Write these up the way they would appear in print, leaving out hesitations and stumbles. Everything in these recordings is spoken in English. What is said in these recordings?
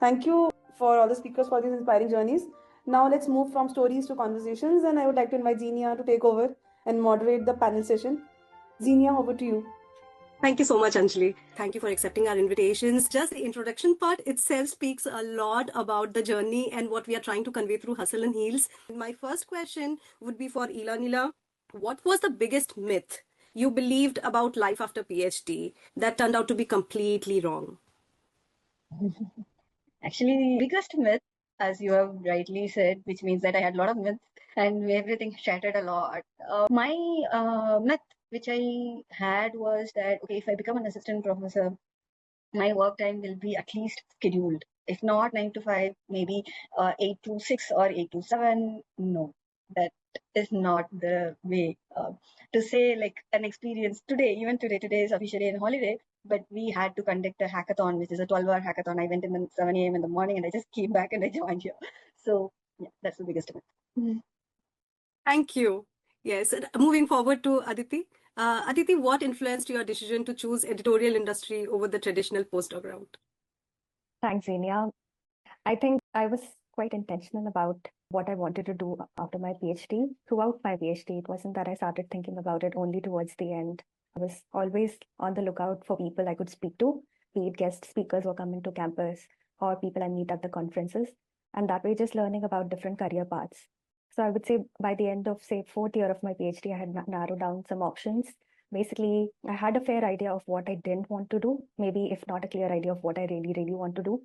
Thank you for all the speakers for these inspiring journeys. Now let's move from stories to conversations, and I would like to invite Zenia to take over and moderate the panel session. Zenia, over to you. Thank you so much, Anjali. Thank you for accepting our invitations. Just the introduction part itself speaks a lot about the journey and what we are trying to convey through Hustle and Heels. My first question would be for Nila. What was the biggest myth you believed about life after PhD that turned out to be completely wrong? Actually, the biggest myth, as you have rightly said, which means that I had a lot of myths and everything shattered a lot. My myth, which I had, was that, okay, if I become an assistant professor, my work time will be at least scheduled. If not 9 to 5, maybe 8 to 6 or 8 to 7. No, that is not the way. To say like an experience today, even today is officially a holiday, but we had to conduct a hackathon, which is a 12-hour hackathon. I went in the 7 a.m. in the morning and I just came back and I joined here. So yeah, that's the biggest myth. Thank you. Yes, moving forward to Aditi. Aditi, what influenced your decision to choose editorial industry over the traditional postdoc route? Thanks, Zenia. I think I was quite intentional about what I wanted to do after my PhD. Throughout my PhD, it wasn't that I started thinking about it only towards the end. I was always on the lookout for people I could speak to, be it guest speakers who are coming to campus or people I meet at the conferences. And that way, just learning about different career paths. So I would say by the end of, say, fourth year of my PhD, I had narrowed down some options. Basically, I had a fair idea of what I didn't want to do, maybe if not a clear idea of what I really, really want to do.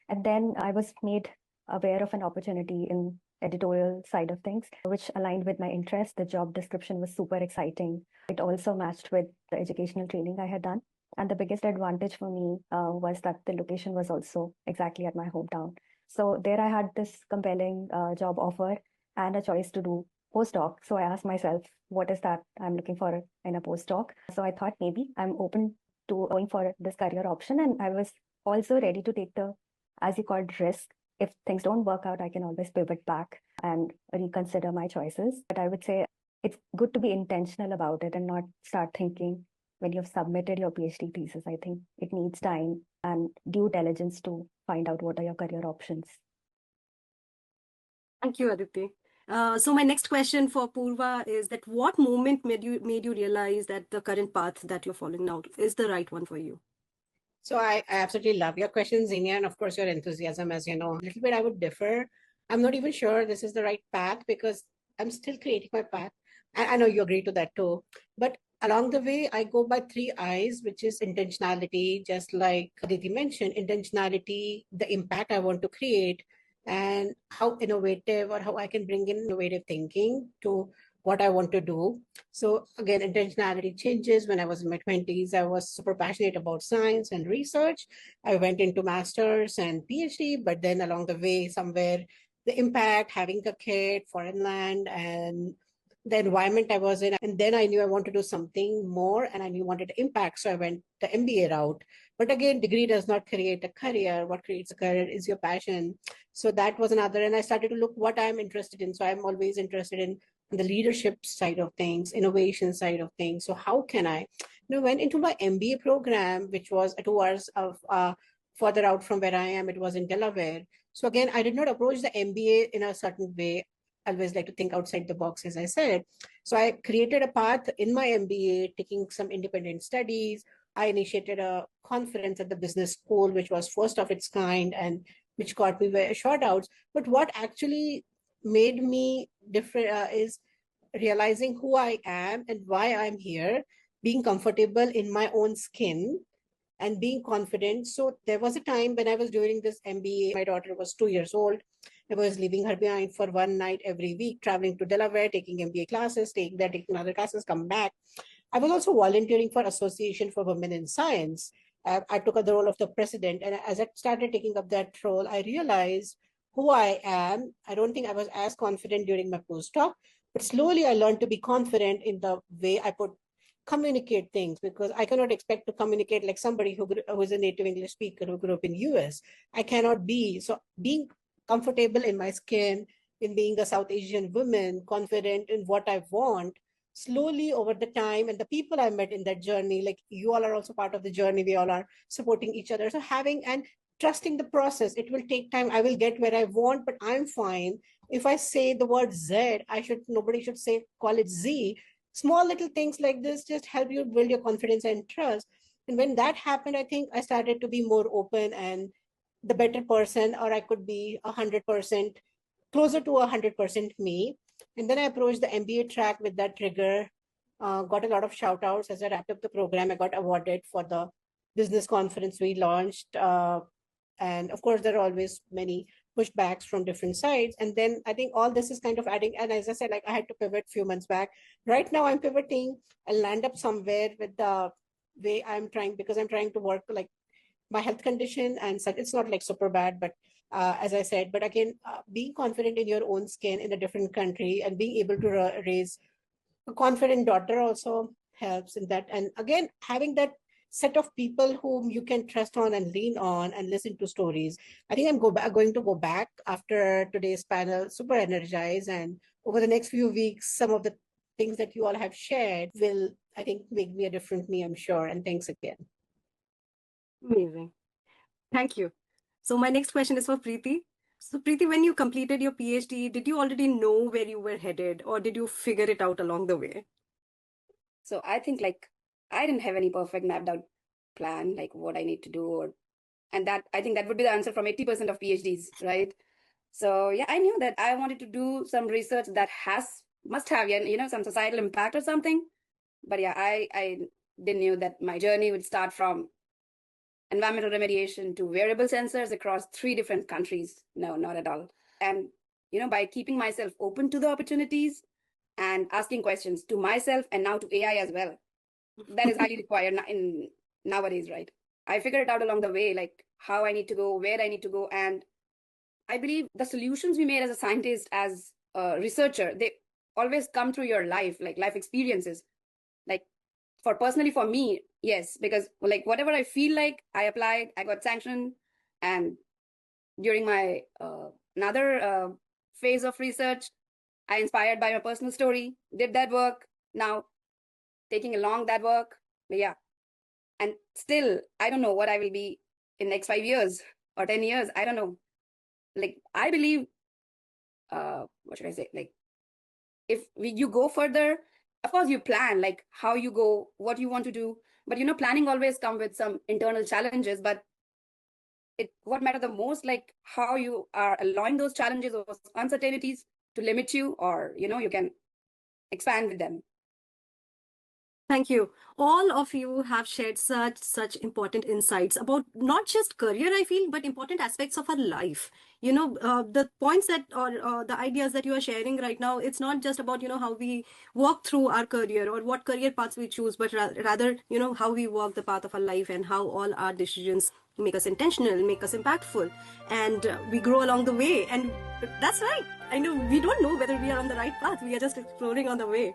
And then I was made aware of an opportunity in editorial side of things, which aligned with my interest. The job description was super exciting. It also matched with the educational training I had done. And the biggest advantage for me was that the location was also exactly at my hometown. So there I had this compelling job offer and a choice to do postdoc. So I asked myself, what is that I'm looking for in a postdoc? So I thought maybe I'm open to going for this career option. And I was also ready to take the, as you called, risk. If things don't work out, I can always pivot back and reconsider my choices. But I would say it's good to be intentional about it and not start thinking when you've submitted your PhD thesis. I think it needs time and due diligence to find out what are your career options. Thank you, Aditi. So my next question for Purva is that what moment made you realize that the current path that you're following now is the right one for you? So I absolutely love your question, Zinia, and of course your enthusiasm. As you know, a little bit I would differ. I'm not even sure this is the right path because I'm still creating my path. I know you agree to that too. But along the way, I go by 3 I's, which is intentionality, just like Aditi mentioned, intentionality, the impact I want to create, and how innovative or how I can bring in innovative thinking to what I want to do. So again, intentionality changes. When I was in my 20s, I was super passionate about science and research. I went into master's and PhD, but then along the way, somewhere the impact, having a kid, foreign land, and the environment I was in. And then I knew I wanted to do something more and I knew I wanted to impact. So I went the MBA route. But again, degree does not create a career. What creates a career is your passion. So that was another. And I started to look what I'm interested in. So I'm always interested in the leadership side of things, innovation side of things. So how can I, went into my MBA program, which was 2 hours of further out from where I am. It was in Delaware. So again, I did not approach the MBA in a certain way. I always like to think outside the box, as I said. So I created a path in my MBA, taking some independent studies. I initiated a conference at the business school, which was first of its kind and which got me short outs. But what actually made me different is realizing who I am and why I'm here, being comfortable in my own skin and being confident. So there was a time when I was doing this MBA, my daughter was 2 years old. I was leaving her behind for one night every week, traveling to Delaware, taking MBA classes, taking other classes, come back. I was also volunteering for Association for Women in Science. I took up the role of the president. And as I started taking up that role, I realized who I am. I don't think I was as confident during my postdoc, but slowly I learned to be confident in the way I could communicate things, because I cannot expect to communicate like somebody who is a native English speaker who grew up in US. I cannot be. So being comfortable in my skin, in being a South Asian woman, confident in what I want, slowly over the time, and the people I met in that journey, like you all are also part of the journey, we all are supporting each other. So having, and trusting the process. It will take time. I will get where I want, but I'm fine. If I say the word Z, nobody should say, call it Z. Small little things like this just help you build your confidence and trust. And when that happened, I think I started to be more open and the better person, or I could be 100% closer to 100% me. And then I approached the MBA track with that trigger. Got a lot of shout outs as I wrapped up the program. I got awarded for the business conference we launched. And of course, there are always many pushbacks from different sides. And then I think all this is kind of adding. And as I said, like I had to pivot a few months back. Right now, I'm pivoting. I'll land up somewhere with the way I'm trying, because I'm trying to work like my health condition and such. It's not like super bad, but as I said, but again, being confident in your own skin in a different country and being able to raise a confident daughter also helps in that. And again, having that set of people whom you can trust on and lean on and listen to stories. I think I'm going to go back after today's panel, super energized. And over the next few weeks, some of the things that you all have shared will, I think, make me a different me, I'm sure. And thanks again. Amazing. Thank you. So my next question is for Preeti. So Preeti, when you completed your PhD, did you already know where you were headed, or did you figure it out along the way? So I think like I didn't have any perfect mapped out plan, like what I need to do, and that I think that would be the answer from 80% of PhDs, right? So yeah, I knew that I wanted to do some research that must have some societal impact or something. But yeah, I didn't knew that my journey would start from environmental remediation to wearable sensors across 3 different countries. No, not at all. And by keeping myself open to the opportunities and asking questions to myself and now to AI as well, that is highly required in nowadays, right? I figured it out along the way, like how I need to go, where I need to go. And I believe the solutions we made as a scientist, as a researcher, they always come through your life, like life experiences. Like personally for me, yes, because like whatever I feel like, I applied, I got sanctioned. And during my another phase of research, I inspired by my personal story, did that work, now taking along that work. But yeah, and still, I don't know what I will be in next 5 years or 10 years. I don't know. Like, I believe, what should I say? Like, if you go further, of course you plan like how you go, what you want to do. But planning always come with some internal challenges. But what matter the most, like how you are allowing those challenges or uncertainties to limit you, or you can expand with them. Thank you. All of you have shared such important insights about not just career, I feel, but important aspects of our life. The points that or the ideas that you are sharing right now, it's not just about how we walk through our career or what career paths we choose, but rather how we walk the path of our life and how all our decisions make us intentional, make us impactful, and we grow along the way. And that's right. I know we don't know whether we are on the right path. We are just exploring on the way.